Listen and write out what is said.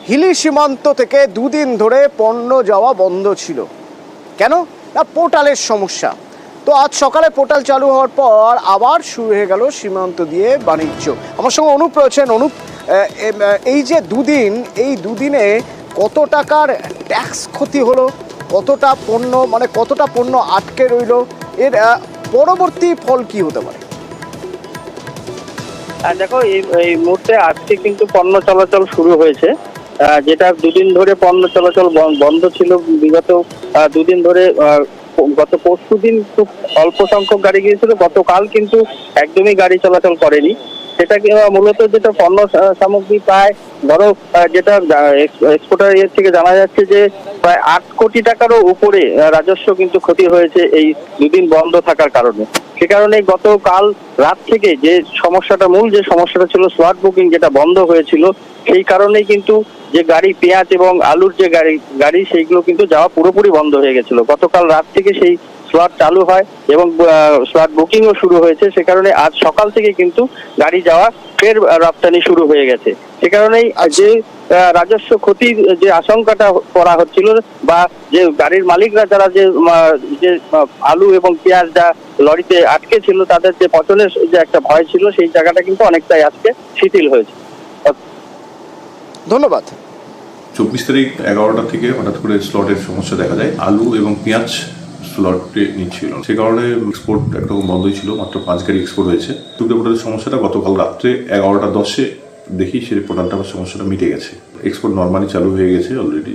হিলি সীমান্ত থেকে দুদিন ধরে পণ্য যাওয়া বন্ধ ছিল। কেন? না, পোর্টালের সমস্যা। তো আজ সকালে পোর্টাল চালু হওয়ার পর আবার শুরু হয়ে গেল সীমান্ত দিয়ে বাণিজ্য। আমার সঙ্গে অনুপ রয়েছেন। অনুপ, এই যে দুদিন, এই দুদিনে কত টাকার ট্যাক্স ক্ষতি হলো, কতটা পণ্য আটকে রইল, এর পরবর্তী ফল কি হতে পারে? দেখো, এই মুহূর্তে আজকে কিন্তু পণ্য চলাচল শুরু হয়েছে, যেটা দুদিন ধরে পণ্য চলাচল বন্ধ ছিল। বিগত দুদিন ধরে গত পরশু দিন খুব অল্প সংখ্যক গাড়ি গিয়েছিল, গতকাল কিন্তু একদমই গাড়ি চলাচল করেনি। সেটা মূলত যেটা পণ্য সামগ্রী প্রায় ধরো, যেটা এক্সপোর্টার থেকে জানা যাচ্ছে যে প্রায় 8 কোটি টাকারও উপরে রাজস্ব কিন্তু ক্ষতি হয়েছে এই দুদিন বন্ধ থাকার কারণে। সে কারণে গতকাল রাত থেকে যে মূল সমস্যাটা ছিল, স্লট বুকিং যেটা বন্ধ হয়েছিল, সেই কারণেই কিন্তু যে গাড়ি পেঁয়াজ এবং আলুর যে গাড়ি সেইগুলো কিন্তু যাওয়া পুরোপুরি বন্ধ হয়ে গেছিল। গতকাল রাত থেকে সেই স্লট চালু হয় এবং স্লট বুকিংও শুরু হয়েছে। সে কারণে আজ সকাল থেকে কিন্তু গাড়ি যাওয়া ফের রপ্তানি শুরু হয়ে গেছে। সে কারণেই যে রাজস্ব ক্ষতির যে আশঙ্কাটা করা হচ্ছিল, বা যে গাড়ির মালিকরা যারা যে আলু এবং পেঁয়াজ যা লরিতে আটকে ছিল, তাদের যে পতনের যে একটা ভয় ছিল, সেই জায়গাটা কিন্তু অনেকটাই আজকে শিথিল হয়েছে। ধন্যবাদ। 24 তারিখ 11টা থেকে হঠাৎ করে স্লটের সমস্যা দেখা যায়। আলু এবং পেঁয়াজ স্লটে নিচ্ছিল, সে কারণে এক্সপোর্ট একরকম বন্ধই ছিল। মাত্র 5 গাড়ি এক্সপোর্ট হয়েছে। পোর্টালের সমস্যাটা গতকাল রাত্রে 11টা 10-এ দেখি সেই পোর্টালটা সমস্যাটা মিটে গেছে। এক্সপোর্ট নর্মালি চালু হয়ে গেছে অলরেডি।